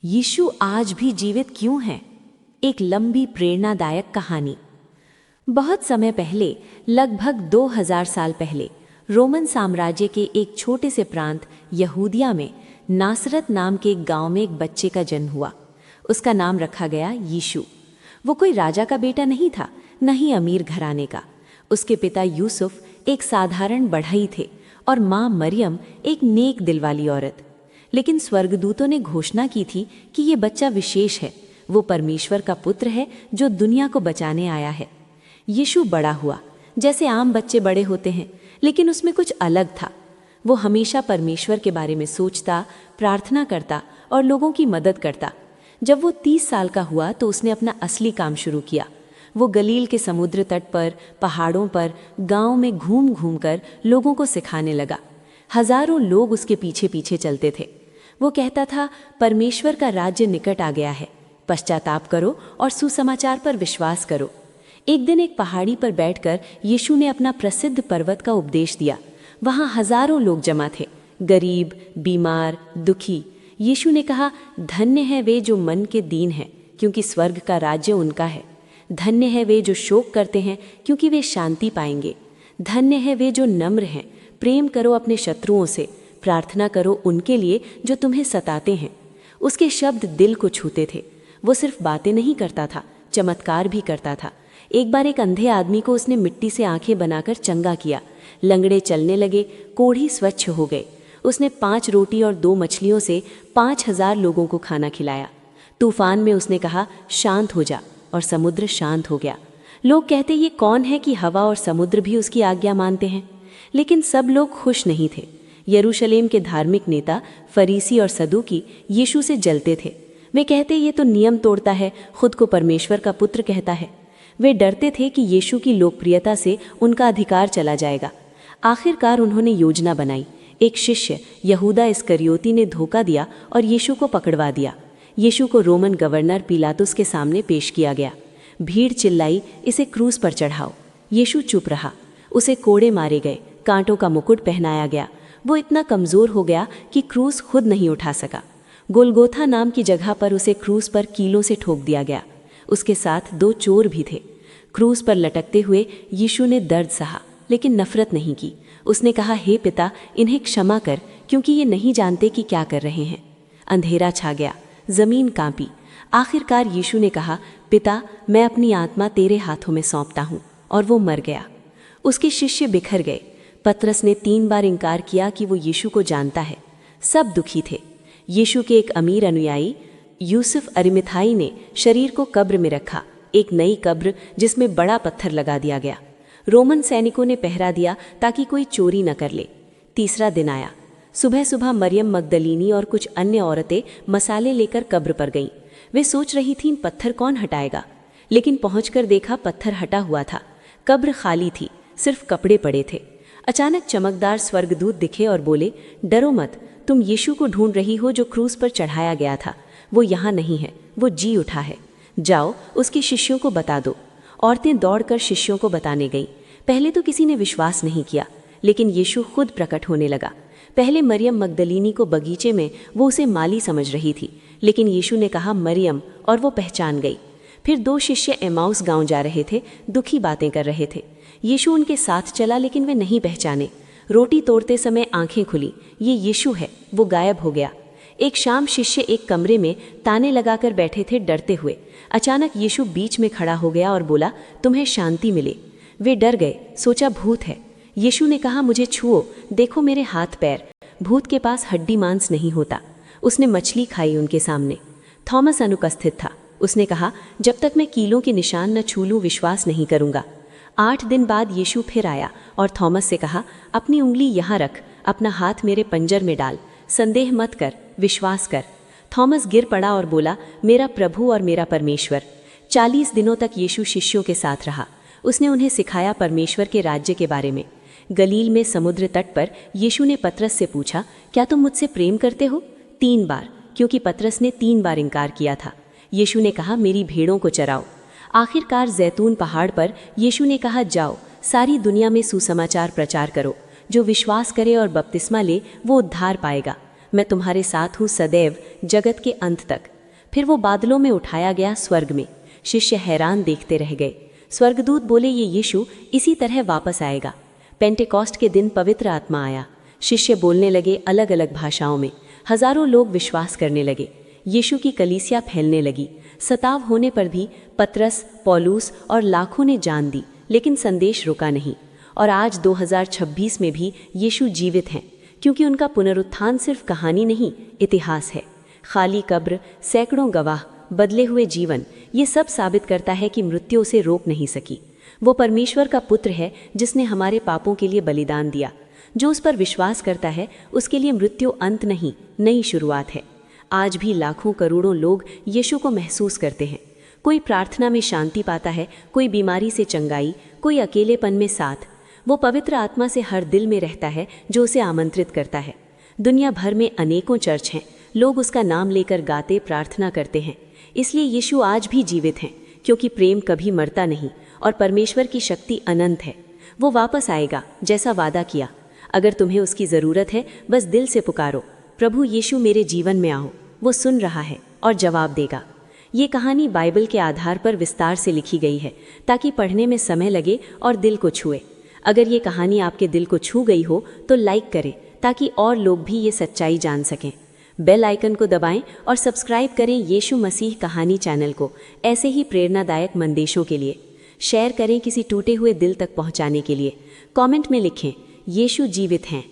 यीशु आज भी जीवित क्यों है? एक लंबी प्रेरणादायक कहानी। बहुत समय पहले, लगभग 2000 साल पहले, रोमन साम्राज्य के एक छोटे से प्रांत यहूदिया में नासरत नाम के एक गांव में एक बच्चे का जन्म हुआ। उसका नाम रखा गया यीशु। वो कोई राजा का बेटा नहीं था, न ही अमीर घराने का। उसके पिता यूसुफ एक साधारण बढ़ई थे और माँ मरियम एक नेक दिल वाली औरत। लेकिन स्वर्गदूतों ने घोषणा की थी कि ये बच्चा विशेष है, वो परमेश्वर का पुत्र है जो दुनिया को बचाने आया है। यीशु बड़ा हुआ, जैसे आम बच्चे बड़े होते हैं, लेकिन उसमें कुछ अलग था। वो हमेशा परमेश्वर के बारे में सोचता, प्रार्थना करता और लोगों की मदद करता। जब वो 30 साल का हुआ तो उसने अपना असली काम शुरू किया। वो गलील के समुद्र तट पर, पहाड़ों पर, गांव में घूम घूम कर लोगों को सिखाने लगा। हजारों लोग उसके पीछे पीछे चलते थे। वो कहता था, परमेश्वर का राज्य निकट आ गया है, पश्चाताप करो और सुसमाचार पर विश्वास करो। एक दिन एक पहाड़ी पर बैठकर यीशु ने अपना प्रसिद्ध पर्वत का उपदेश दिया। वहाँ हजारों लोग जमा थे, गरीब, बीमार, दुखी। यीशु ने कहा, धन्य है वे जो मन के दीन हैं, क्योंकि स्वर्ग का राज्य उनका है। धन्य है वे जो शोक करते हैं, क्योंकि वे शांति पाएंगे। धन्य है वे जो नम्र हैं, प्रेम करो अपने शत्रुओं से, प्रार्थना करो उनके लिए जो तुम्हें सताते हैं। उसके शब्द दिल को छूते थे। वो सिर्फ बातें नहीं करता था, चमत्कार भी करता था। एक बार एक अंधे आदमी को उसने मिट्टी से आंखें बनाकर चंगा किया। लंगड़े चलने लगे, कोढ़ी स्वच्छ हो गए। उसने 5 रोटी और 2 मछलियों से 5000 लोगों को खाना खिलाया। तूफान में उसने कहा, शांत हो जा, और समुद्र शांत हो गया। लोग कहते, ये कौन है कि हवा और समुद्र भी उसकी आज्ञा मानते हैं? लेकिन सब लोग खुश नहीं थे। यरूशलेम के धार्मिक नेता फरीसी और सदूकी यीशु से जलते थे। वे कहते, ये तो नियम तोड़ता है, खुद को परमेश्वर का पुत्र कहता है। वे डरते थे कि यीशु की लोकप्रियता से उनका अधिकार चला जाएगा। आखिरकार उन्होंने योजना बनाई। एक शिष्य यहूदा इस्करियोती ने धोखा दिया और यीशु को पकड़वा दिया। यीशु को रोमन गवर्नर पिलातुस के सामने पेश किया गया। भीड़ चिल्लाई, इसे क्रूस पर चढ़ाओ। यीशु चुप रहा। उसे कोड़े मारे गए, कांटों का मुकुट पहनाया गया। वो इतना कमज़ोर हो गया कि क्रूस खुद नहीं उठा सका। गोलगोथा नाम की जगह पर उसे क्रूस पर कीलों से ठोक दिया गया। उसके साथ 2 चोर भी थे। क्रूस पर लटकते हुए यीशु ने दर्द सहा, लेकिन नफरत नहीं की। उसने कहा, हे पिता, इन्हें क्षमा कर, क्योंकि ये नहीं जानते कि क्या कर रहे हैं। अंधेरा छा गया, ज़मीन कांपी। आखिरकार यीशु ने कहा, पिता, मैं अपनी आत्मा तेरे हाथों में सौंपता हूँ, और वो मर गया। उसके शिष्य बिखर गए। पतरस ने 3 बार इनकार किया कि वो यीशु को जानता है। सब दुखी थे। यीशु के एक अमीर अनुयायी यूसुफ अरिमथाई ने शरीर को कब्र में रखा, एक नई कब्र जिसमें बड़ा पत्थर लगा दिया गया। रोमन सैनिकों ने पहरा दिया ताकि कोई चोरी न कर ले। तीसरा दिन आया। सुबह सुबह मरियम मगदलीनी और कुछ अन्य औरतें मसाले लेकर कब्र पर गईं। वे सोच रही थीं, पत्थर कौन हटाएगा, लेकिन पहुंचकर देखा पत्थर हटा हुआ था। कब्र खाली थी, सिर्फ कपड़े पड़े थे। अचानक चमकदार स्वर्गदूत दिखे और बोले, डरो मत, तुम यीशु को ढूंढ रही हो जो क्रूस पर चढ़ाया गया था। वो यहाँ नहीं है, वो जी उठा है। जाओ, उसके शिष्यों को बता दो। औरतें दौड़कर शिष्यों को बताने गईं। पहले तो किसी ने विश्वास नहीं किया, लेकिन यीशु खुद प्रकट होने लगा। पहले मरियम मगदलीनी को बगीचे में वो उसे माली समझ रही थी, लेकिन यीशु ने कहा, मरियम, और वो पहचान गई। फिर 2 शिष्य एमाउस गांव जा रहे थे, दुखी बातें कर रहे थे। यीशु उनके साथ चला, लेकिन वे नहीं पहचाने। रोटी तोड़ते समय आंखें खुली, ये यीशु है। वो गायब हो गया। एक शाम शिष्य एक कमरे में ताने लगाकर बैठे थे, डरते हुए। अचानक यीशु बीच में खड़ा हो गया और बोला, तुम्हें शांति मिले। वे डर गए, सोचा भूत है। यीशु ने कहा, मुझे छुओ, देखो मेरे हाथ पैर। भूत के पास हड्डी मांस नहीं होता। उसने मछली खाई उनके सामने। थॉमस अनुपस्थित था। उसने कहा, जब तक मैं कीलों के निशान न छू लूं, विश्वास नहीं करूंगा। 8 दिन बाद यीशु फिर आया और थॉमस से कहा, अपनी उंगली यहाँ रख, अपना हाथ मेरे पंजर में डाल, संदेह मत कर, विश्वास कर। थॉमस गिर पड़ा और बोला, मेरा प्रभु और मेरा परमेश्वर। 40 दिनों तक यीशु शिष्यों के साथ रहा। उसने उन्हें सिखाया परमेश्वर के राज्य के बारे में। गलील में समुद्र तट पर यीशु ने पतरस से पूछा, क्या तुम मुझसे प्रेम करते हो? 3 बार, क्योंकि पतरस ने 3 बार इनकार किया था। यीशु ने कहा, मेरी भेड़ों को चराओ। आखिरकार जैतून पहाड़ पर यीशु ने कहा, जाओ, सारी दुनिया में सुसमाचार प्रचार करो। जो विश्वास करे और बपतिस्मा ले, वो उद्धार पाएगा। मैं तुम्हारे साथ हूँ सदैव, जगत के अंत तक। फिर वो बादलों में उठाया गया स्वर्ग में। शिष्य हैरान देखते रह गए। स्वर्गदूत बोले, ये यीशु इसी तरह वापस आएगा। पेंटेकॉस्ट के दिन पवित्र आत्मा आया। शिष्य बोलने लगे अलग अलग भाषाओं में। हजारों लोग विश्वास करने लगे। यीशु की कलीसिया फैलने लगी। सताव होने पर भी पतरस, पौलुस और लाखों ने जान दी, लेकिन संदेश रुका नहीं। और आज 2026 में भी यीशु जीवित हैं, क्योंकि उनका पुनरुत्थान सिर्फ कहानी नहीं, इतिहास है। खाली कब्र, सैकड़ों गवाह, बदले हुए जीवन, ये सब साबित करता है कि मृत्यु उसे रोक नहीं सकी। वो परमेश्वर का पुत्र है जिसने हमारे पापों के लिए बलिदान दिया। जो उस पर विश्वास करता है उसके लिए मृत्यु अंत नहीं, नई शुरुआत है। आज भी लाखों करोड़ों लोग यीशु को महसूस करते हैं। कोई प्रार्थना में शांति पाता है, कोई बीमारी से चंगाई, कोई अकेलेपन में साथ। वो पवित्र आत्मा से हर दिल में रहता है जो उसे आमंत्रित करता है। दुनिया भर में अनेकों चर्च हैं, लोग उसका नाम लेकर गाते, प्रार्थना करते हैं। इसलिए यीशु आज भी जीवित हैं, क्योंकि प्रेम कभी मरता नहीं और परमेश्वर की शक्ति अनंत है। वो वापस आएगा जैसा वादा किया। अगर तुम्हें उसकी ज़रूरत है, बस दिल से पुकारो, प्रभु यीशु मेरे जीवन में आओ। वो सुन रहा है और जवाब देगा। ये कहानी बाइबल के आधार पर विस्तार से लिखी गई है, ताकि पढ़ने में समय लगे और दिल को छुए। अगर ये कहानी आपके दिल को छू गई हो तो लाइक करें, ताकि और लोग भी ये सच्चाई जान सकें। बेल आइकन को दबाएं और सब्सक्राइब करें यीशु मसीह कहानी चैनल को, ऐसे ही प्रेरणादायक मंदेशों के लिए। शेयर करें किसी टूटे हुए दिल तक पहुंचाने के लिए। कमेंट में लिखें, यीशु जीवित हैं।